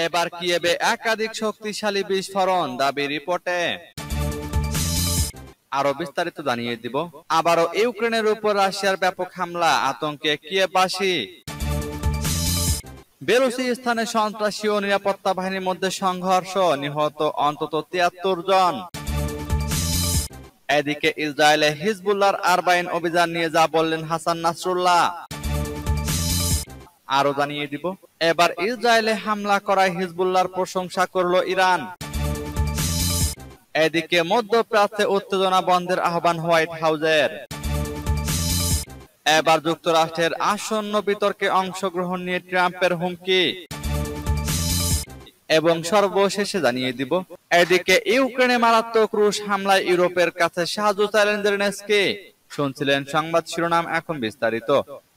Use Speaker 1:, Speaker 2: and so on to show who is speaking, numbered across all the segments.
Speaker 1: এবার কিয়েভে একাধিক শক্তিশালী বিস্ফোরণ দাবি রিপোর্টে। আরো বিস্তারিত জানিয়ে দিব। আবারও ইউক্রেনের উপর রাশিয়ার ব্যাপক হামলা, আতঙ্কে কিয়েভবাসী। বেলুচিস্তানে সন্ত্রাসী ও নিরাপত্তা বাহিনীর মধ্যে সংঘর্ষ, নিহত অন্তত ৭৩ জন। এদিকে ইসরায়েলে হিজবুল্লাহর আরবাইন অভিযান নিয়ে যা বললেন হাসান নাসরুল্লাহ। আরো জানিয়ে দিব। এবার ইসরায়েলে হামলা করায় হিজবুল্লাহর প্রশংসা করলো ইরান। এদিকে মধ্যপ্রাচ্যে উত্তেজনা বন্ধের আহ্বান হোয়াইট হাউসের। এবার যুক্তরাষ্ট্রের আসন্ন বিতর্কে অংশগ্রহণ নিয়ে ট্রাম্পের হুমকি। এবং সর্বশেষে জানিয়ে দিব। এদিকে ইউক্রেনে মারাত্মক রুশ হামলায় ইউরোপের কাছে সাহায্য চাইলেন জেলেনস্কি। শুনছিলেন সংবাদ শিরোনাম, এখন বিস্তারিত।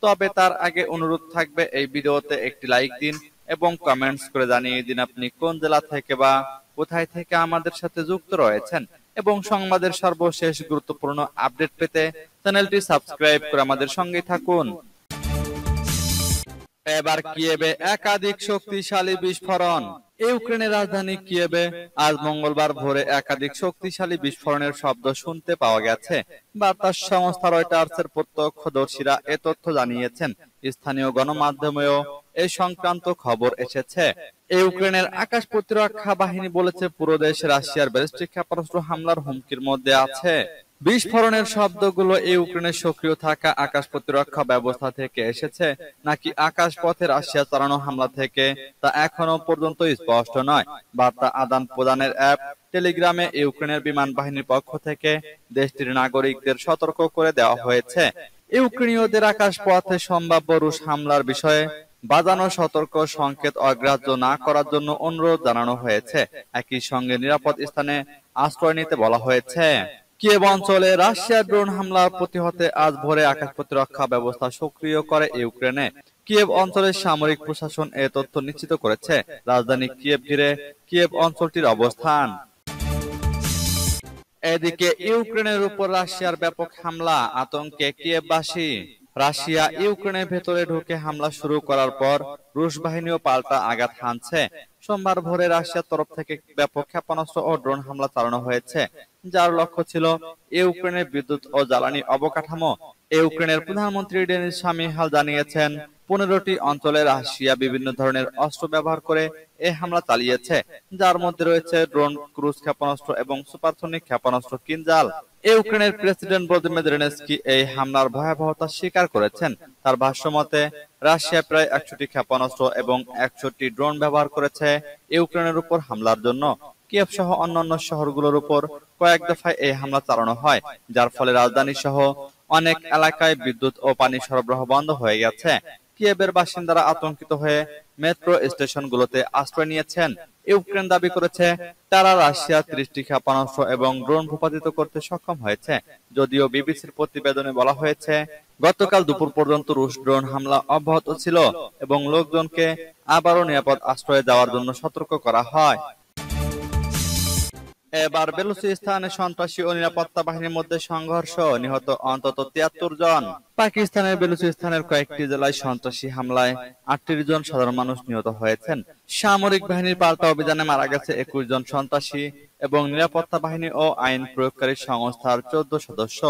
Speaker 1: তবে তার আগে অনুরোধ থাকবে এই ভিডিওতে একটি লাইক দিন এবং কমেন্টস করে জানিয়ে দিন আপনি কোন জেলা থেকে বা কোথায় থেকে আমাদের সাথে যুক্ত রয়েছেন, এবং সংবাদের সর্বশেষ গুরুত্বপূর্ণ আপডেট পেতে চ্যানেলটি সাবস্ক্রাইব করে আমাদের সঙ্গে থাকুন। এবার কিয়েভে একাধিক শক্তিশালী বিস্ফোরণ। ইউক্রেনের রাজধানী কিয়েভে আজ মঙ্গলবার ভোরে একাধিক শক্তিশালী বিস্ফোরণের শব্দ শুনতে পাওয়া গেছে। বার্তা সংস্থা রয়টার্সের প্রত্যক্ষদর্শীরা এ তথ্য জানিয়েছেন। স্থানীয় গণমাধ্যমেও এই সংক্রান্ত খবর এসেছে। ইউক্রেনের আকাশ প্রতিরক্ষা বাহিনী বলেছে, পুরো দেশ রাশিয়ার ব্যালিস্টিক ক্ষেপণাস্ত্র হামলার হুমকির মধ্যে আছে। বিস্ফোরণের শব্দগুলো ইউক্রেনের সক্রিয় থাকা আকাশ প্রতিরক্ষা ব্যবস্থা থেকে এসেছে নাকি আকাশ পথে রাশিয়া চালানো হামলা থেকে তা এখনো পর্যন্ত স্পষ্ট নয়। বার্তা আদান প্রদানের অ্যাপ টেলিগ্রামে ইউক্রেনের বিমান বাহিনীর পক্ষ থেকে দেশটির নাগরিকদের সতর্ক করে দেওয়া হয়েছে। ইউক্রেনীয়দের আকাশ পথে সম্ভাব্য রুশ হামলার বিষয়ে বাজানো সতর্ক সংকেত অগ্রাহ্য না করার জন্য অনুরোধ জানানো হয়েছে। একই সঙ্গে নিরাপদ স্থানে আশ্রয় নিতে বলা হয়েছে। কিয়েভ অঞ্চলে রাশিয়ার ড্রোন হামলা প্রতিহতে আজ ভোরে আকাশ প্রতিরক্ষা ব্যবস্থা সক্রিয় করে ইউক্রেনে। কিয়েভ অঞ্চলের সামরিক প্রশাসন এ তথ্য নিশ্চিত করেছে। রাজধানী কিয়েভ ঘিরে কিয়েভ অঞ্চলটির অবস্থান। এদিকে ইউক্রেনের উপর রাশিয়ার ব্যাপক হামলা, আতঙ্কে কিয়েভবাসী। রাশিয়া ইউক্রেনের ভেতরে ঢুকে হামলা শুরু করার পর রুশ বাহিনীও পাল্টা আঘাত হানছে। সোমবার ভোরে রাশিয়ার তরফ থেকে ব্যাপক ক্ষেপণাস্ত্র ও ড্রোন হামলা চালানো হয়েছে, যার লক্ষ্য ছিল ইউক্রেনের বিদ্যুৎ ও জ্বালানি অবকাঠামো। ইউক্রেনের প্রধানমন্ত্রী ডেনিস শামিহাল জানিয়েছেন, 15টি অঞ্চলে রাশিয়া বিভিন্ন ধরনের অস্ত্র ব্যবহার করে এই হামলা চালিয়েছে, যার মধ্যে রয়েছে ড্রোন, ক্রুজ ক্ষেপণাস্ত্র এবং সুপারসনিক ক্ষেপণাস্ত্র কিনজাল। ইউক্রেনের প্রেসিডেন্ট ভলোদিমির জেলেনস্কি এই হামলার ভয়াবহতা স্বীকার করেছেন। তার ভাষ্যমতে, রাশিয়া প্রায় 100টি ক্ষেপণাস্ত্র এবং 100টি ড্রোন ব্যবহার করেছে ইউক্রেনের উপর হামলার জন্য। কিয়েভ সহ অন্যান্য শহরগুলোর উপর কয়েক দফায় এই হামলা চালানো হয়, যার ফলে রাজধানী সহ অনেক এলাকায় বিদ্যুৎ ও পানি সরবরাহ বন্ধ হয়ে গেছে। কিয়েভের বাসিন্দারা আতঙ্কিত হয়ে মেট্রো স্টেশনগুলোতে আশ্রয় নিয়েছেন। ইউক্রেন দাবি করেছে, তারা রাশিয়া 30টি ক্ষেপণাস্ত্র এবং ড্রোন ভূপাতিত করতে সক্ষম হয়েছে। যদিও বিবিসির প্রতিবেদনে বলা হয়েছে, গতকাল দুপুর পর্যন্ত রুশ ড্রোন হামলা অব্যাহত ছিল এবং লোকজনকে আবারও নিরাপদ আশ্রয়ে যাওয়ার জন্য সতর্ক করা হয়। এবার বেলুচিস্তানে সন্ত্রাসী ও নিরাপত্তা বাহিনীর মধ্যে সংঘর্ষ, নিহত অন্তত 73 জন। পাকিস্তানের বেলুচিস্তানের কয়েকটি জেলায় সন্ত্রাসী হামলায় 38 জন সাধারণ মানুষ নিহত হয়েছেন। সামরিক বাহিনীর পাল্টা অভিযানে মারা গেছে 21 জন সন্ত্রাসী এবং নিরাপত্তা বাহিনী ও আইন প্রয়োগকারী সংস্থার 14 সদস্য।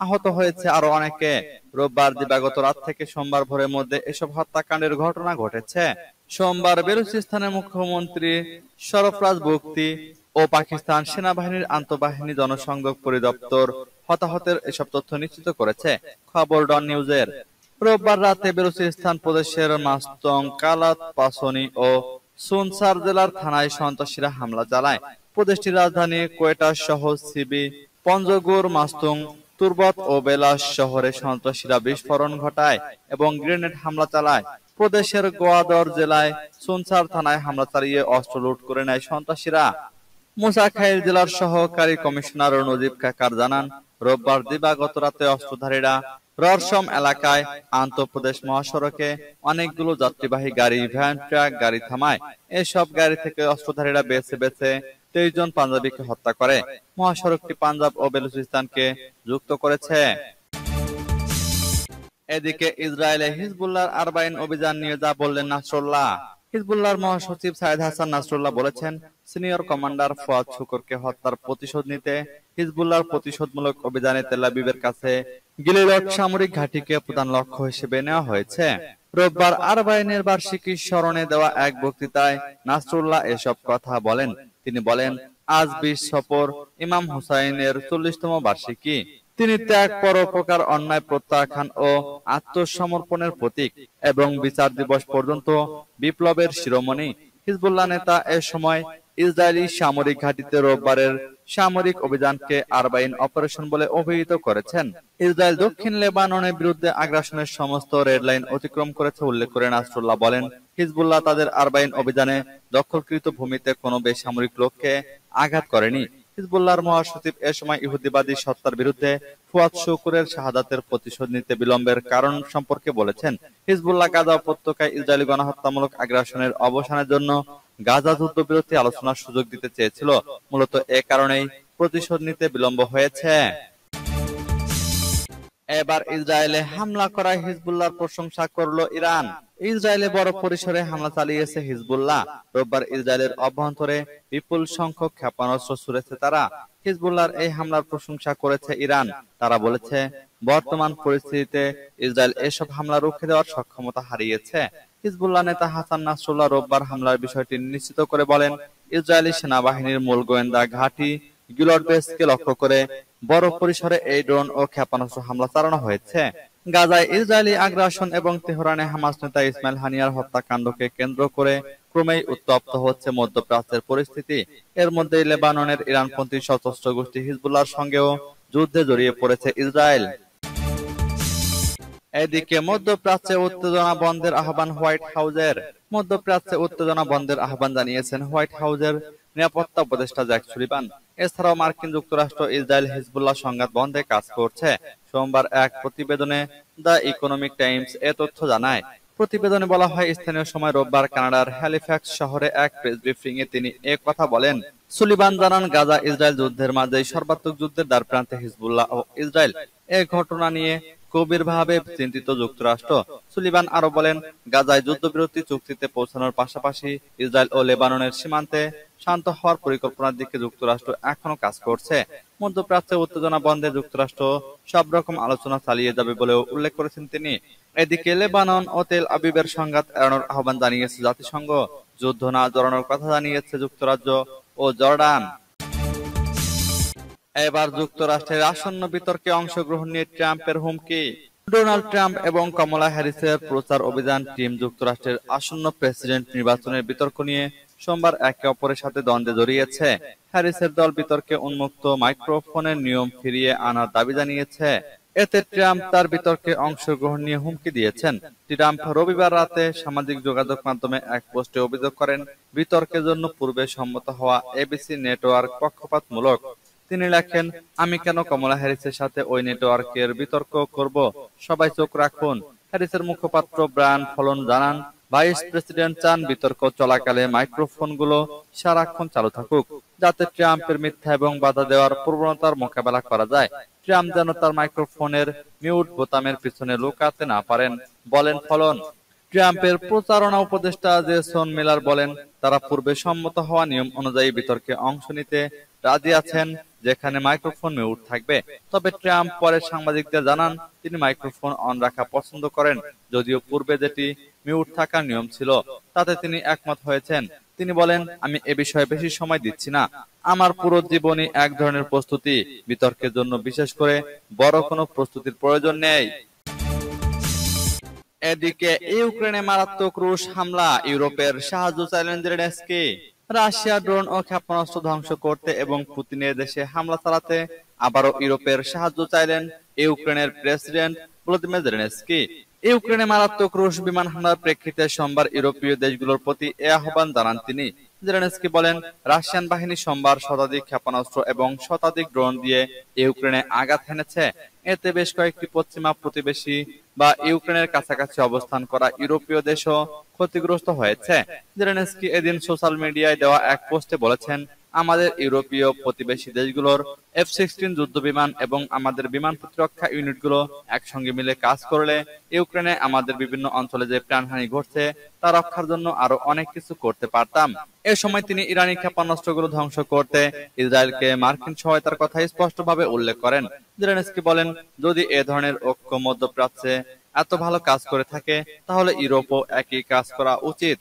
Speaker 1: আহত হয়েছে আরো অনেকে। রোববার দিবাগত রাত থেকে সোমবার ভোরের মধ্যে এসব হত্যাকাণ্ডের ঘটনা ঘটেছে। সোমবার বেলুচিস্তানের মুখ্যমন্ত্রী সরফরাজ বুগতি ও পাকিস্তান সেনাবাহিনীর আন্তঃবাহিনী জনসংযোগ পরিদপ্তর হতাহতের এসব তথ্য নিশ্চিত করেছে। খবর ডন নিউজের। রোববার রাতে বেলুচিস্তান প্রদেশের মাস্তং, কালাত, পাসনি ও সুনসার জেলার থানায় সন্ত্রাসীরা হামলা চালায়। প্রদেশটির রাজধানী কোয়েটা সহ সিবি, পঞ্জগুর, মাস্তুং, তুরবত ও বেলাস শহরে সন্ত্রাসীরা বিস্ফোরণ ঘটায় এবং গ্রেনেড হামলা চালায়। প্রদেশের গোয়াদর জেলায় সুনসার থানায় হামলা চালিয়ে অস্ত্র লুট করে নেয় সন্ত্রাসীরা। মুসাখাইল জেলার সহকারী কমিশনার নজিব কাকার জানান, রোববার দিবাগত রাতে অস্ত্রধারীরা ররসম এলাকায় আন্তঃপ্রদেশ মহাসড়কে অনেকগুলো যাত্রীবাহী গাড়ি, ভ্যান, ট্রাক গাড়ি থামায়। এসব গাড়ি থেকে অস্ত্রধারীরা বেছে বেছে 23 জন পাঞ্জাবিকে হত্যা করে। মহাসড়কটি পাঞ্জাব ও বেলুচিস্তানকে যুক্ত করেছে। এদিকে ইসরায়েলে হিজবুল্লাহর আরবাইন অভিযান নিয়ে যা বললেন নাসরুল্লাহ। হিজবুল্লাহর মহাসচিব সাইদ হাসান নাসরুল্লাহ বলেছেন, সিনিয়র কমান্ডার ফুয়াদ শুকুরকে হত্যার প্রতিশোধ নিতে হিজবুল্লাহর প্রতিশোধমূলক অভিযানে তেল আবিবের কাছে গিলিলড সামরিক ঘাঁটিকে প্রধান লক্ষ্য হিসেবে নেওয়া হয়েছে। রোববার আরবাইনের বার্ষিকী স্মরণে দেওয়া এক বক্তৃতায় নাসরুল্লাহ এসব কথা বলেন। তিনি বলেন, আজ ২০ সফর ইমাম হুসাইনের ৪০তম বার্ষিকী। তিনি ত্যাগ, পরোপকার, অন্যায় প্রত্যাখ্যান ও আত্মসমর্পণের প্রতীক এবং বিচার দিবস পর্যন্ত বিপ্লবের শিরোমণি। হিজবুল্লাহ নেতা এ সময় ইসরায়েলি সামরিক ঘাঁটিতে রোববারের সামরিক অভিযানকে আরবাইন অপারেশন বলে অভিহিত করেছেন। ইসরায়েল দক্ষিণ লেবাননের বিরুদ্ধে আগ্রাসনের সমস্ত রেড লাইন অতিক্রম করেছে উল্লেখ করে নাসরুল্লাহ বলেন, হিজবুল্লাহ তাদের আরবাইন অভিযানে দখলকৃত ভূমিতে কোনো বেসামরিক লোককে আঘাত করেনি। হিজবুল্লাহর মহাসচিব এ সময় ইহুদিবাদী সত্তার বিরুদ্ধে ফুয়াদ শুকুরের শাহাদাতের প্রতিশোধ নিতে বিলম্বের কারণ সম্পর্কে বলেছেন। হিজবুল্লাহ গাজা উপত্যকায় ইসরায়েলি গণহত্যামূলক আগ্রাসনের অবসানের জন্য গাজা যুদ্ধবিরতি আলোচনার সুযোগ দিতে চেয়েছিল। মূলত এ কারণেই প্রতিশোধ নিতে বিলম্ব হয়েছে। এবার ইসরায়েলে হামলা করায় হিজবুল্লাহর প্রশংসা করল ইরান। ইসরায়েলে বড় পরিসরে হামলা চালিয়েছে হিজবুল্লাহ। রোববার ইসরায়েলের অভ্যন্তরে বিপুল সংখ্যক ক্ষেপণাস্ত্র ছুড়েছে তারা। হিজবুল্লাহর এই হামলার প্রশংসা করেছে ইরান। তারা বলেছে, বর্তমান পরিস্থিতিতে ইসরায়েল এসব হামলা রুখে দেওয়ার সক্ষমতা হারিয়েছে। হিজবুল্লাহ নেতা হাসান নাসরুল্লাহ রোববার হামলার বিষয়টি নিশ্চিত করে বলেন, ইসরায়েলি সেনাবাহিনীর মূল গোয়েন্দা ঘাঁটি গিলড বেসকে লক্ষ্য করে বড় পরিসরে এই ড্রোন ও ক্ষেপণাস্ত্র হামলা চালানো হয়েছে। গাজায় ইসরায়েলি আগ্রাসন এবং তেহরানে হামাস নেতা ইসমাইল হানিয়ার হত্যাকাণ্ডকে কেন্দ্র করে ক্রমেই উত্তপ্ত হচ্ছে মধ্যপ্রাচ্যের পরিস্থিতি। এর মধ্যেই লেবাননের ইরানপন্থী সশস্ত্র গোষ্ঠী হিজবুল্লাহর সঙ্গেও যুদ্ধে জড়িয়ে পড়েছে ইসরায়েল। এদিকে মধ্যপ্রাচ্যে উত্তেজনা বন্ধের আহ্বান হোয়াইট হাউজের। মধ্যপ্রাচ্যে উত্তেজনা বন্ধের আহ্বান জানিয়েছেন হোয়াইট হাউজের নিরাপত্তা উপদেষ্টা জ্যাক সুলিভান। এছাড়াও মার্কিন যুক্তরাষ্ট্র ইসরায়েল হিজবুল্লাহ সংঘাত বন্ধে কাজ করছে। সোমবার এক প্রতিবেদনে দ্য ইকোনমিক টাইমস এ তথ্য জানায়। প্রতিবেদনে বলা হয়, স্থানীয় সময় রোববার কানাডার হ্যালিফ্যাক্স শহরে এক প্রেস ব্রিফিং এ তিনি এ কথা বলেন। সুলিভান জানান, গাজা ইসরায়েল যুদ্ধের মাঝেই সর্বাত্মক যুদ্ধের দ্বারপ্রান্তে হিজবুল্লাহ ও ইসরায়েল। এ ঘটনা নিয়ে গভীরভাবে চিন্তিত যুক্তরাষ্ট্র। সুলিভান আরো বলেন, গাজায় যুদ্ধবিরতি চুক্তিতে পৌঁছানোর পাশাপাশি ইসরায়েল ও লেবাননের সীমান্তে শান্ত হওয়ার পরিকল্পনার দিকে যুক্তরাষ্ট্র এখনো কাজ করছে। মধ্যপ্রাচ্যে উত্তেজনা বন্ধে যুক্তরাষ্ট্র সব রকম আলোচনা চালিয়ে যাবে বলেও উল্লেখ করেছেন তিনি। এদিকে লেবানন ও তেল আবিবের সংঘাত এড়ানোর আহ্বান জানিয়েছে জাতিসংঘ। যুদ্ধ না জড়ানোর কথা জানিয়েছে যুক্তরাজ্য ও জর্ডান। এবার যুক্তরাষ্ট্রের আসন্ন বিতর্কে অংশগ্রহণ নিয়ে ট্রাম্পের হুমকি। ডোনাল্ড ট্রাম্প এবং কমলা হ্যারিসের প্রচার অভিযান টিম যুক্তরাষ্ট্রের আসন্ন প্রেসিডেন্ট নির্বাচনের বিতর্ক নিয়ে সোমবার একে অপরের সাথে দ্বন্দ্বে জড়িয়েছে। হ্যারিসের দল বিতর্কে উন্মুক্ত মাইক্রোফোনের নিয়ম ফিরিয়ে আনার দাবি জানিয়েছে। এতে ট্রাম্প তার বিতর্কে অংশগ্রহণ নিয়ে হুমকি দিয়েছেন। ট্রাম্প রবিবার রাতে সামাজিক যোগাযোগ মাধ্যমে এক পোস্টে অভিযোগ করেন, বিতর্কের জন্য পূর্বে সম্মত হওয়া এবিসি নেটওয়ার্ক পক্ষপাতমূলক। তিনি লেখেন, আমি কেন কমলা হ্যারিসের সাথে ওই নেটওয়ার্কের বিতর্ক করব? সবাই চোখ রাখুন। হ্যারিসের মুখপাত্র ব্রায়ান ফলন জানান, ভাইস প্রেসিডেন্ট চান বিতর্ক চলাকালে মাইক্রোফোনগুলো সারাক্ষণ চালু থাকুক, যাতে ট্রাম্পের মিথ্যা এবং বাধা দেওয়ার প্রবণতার মোকাবেলা করা যায়। ট্রাম্প যেন তার মাইক্রোফোনের মিউট বোতামের পিছনে লুকাতে না পারেন, বলেন ফলন। ট্রাম্পের প্রচারণা উপদেষ্টা জেসন মিলার বলেন, তারা পূর্বে সম্মত হওয়া নিয়ম অনুযায়ী বিতর্কে অংশ নিতে রাজি আছেন, যেখানে মাইক্রোফোন মিউট থাকবে। তবে ট্রাম্প পরে সাংবাদিকদের জানান, তিনি মাইক্রোফোন অন রাখা পছন্দ করেন, যদিও পূর্বে যেটি মিউট থাকার নিয়ম ছিল তাতে তিনি একমত হয়েছেন। তিনি বলেন, আমি এ বিষয়ে বেশি সময় দিচ্ছি না। আমার পুরো জীবনই এক ধরনের প্রস্তুতি। বিতর্কের জন্য বিশেষ করে বড় কোনো প্রস্তুতির প্রয়োজন নেই। এদিকে ইউক্রেনে মারাত্মক রুশ হামলা, ইউরোপের সাহায্য চাইলেন জেলেনস্কি। রাশিয়া ড্রোন ও ক্ষেপণাস্ত্র ধ্বংস করতে এবং পুতিনের দেশে হামলা চালাতে আবারও ইউরোপের সাহায্য চাইলেন ইউক্রেনের প্রেসিডেন্ট ভলোদিমির জেলেনস্কি। ইউক্রেনে মারাত্মক রুশ বিমান হামলার প্রেক্ষিতে সোমবার ইউরোপীয় দেশগুলোর প্রতি এ আহ্বান জানান তিনি। জেলেনস্কি বলেন, রাশিয়ান বাহিনী সোমবার শতাধিক ক্ষেপণাস্ত্র এবং শতাধিক ড্রোন দিয়ে ইউক্রেনে আঘাত হেনেছে। এতে বেশ কয়েকটি পশ্চিমা প্রতিবেশী বা ইউক্রেনের কাছাকাছি অবস্থান করা ইউরোপীয় দেশও ক্ষতিগ্রস্ত হয়েছে। জেলেনস্কি এদিন সোশ্যাল মিডিয়ায় দেওয়া এক পোস্টে বলেছেন, আমাদের ইউরোপীয় প্রতিবেশী দেশগুলোর F-16 যুদ্ধবিমান এবং আমাদের বিমান প্রতিরক্ষা ইউনিটগুলো একসঙ্গে মিলে কাজ করলে ইউক্রেনে আমাদের বিভিন্ন অঞ্চলে যে প্রাণহানি ঘটছে তা রক্ষার জন্য আরো অনেক কিছু করতে পারতাম। এ সময় তিনি ইরানি ক্ষেপণাস্ত্রগুলো ধ্বংস করতে ইসরায়েলকে মার্কিন সহায়তার কথা স্পষ্টভাবে উল্লেখ করেন। জেলেনস্কি বলেন, যদি এ ধরনের ঐক্য মধ্যপ্রাচ্যে এত ভালো কাজ করে থাকে তাহলে ইউরোপও একই কাজ করা উচিত।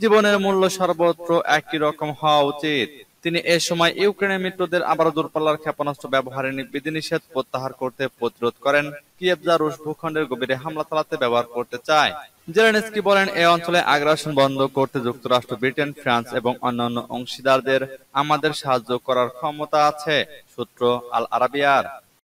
Speaker 1: জীবনের মূল্য সর্বত্র একই রকম হওয়া উচিত। তিনি এ সময় ইউক্রেনের মিত্রদের আবারও দূরপাল্লার ক্ষেপণাস্ত্র ব্যবহারের বিধিনিষেধ প্রত্যাহার করতে প্রতিরোধ করেন। কিয়েভ যা রুশ ভূখণ্ডের গভীরে হামলা চালাতে ব্যবহার করতে চায়। জেলেনস্কি বলেন, এ অঞ্চলে আগ্রাসন বন্ধ করতে যুক্তরাষ্ট্র, ব্রিটেন, ফ্রান্স এবং অন্যান্য অংশীদারদের আমাদের সাহায্য করার ক্ষমতা আছে। সূত্র আল আরাবিয়ার।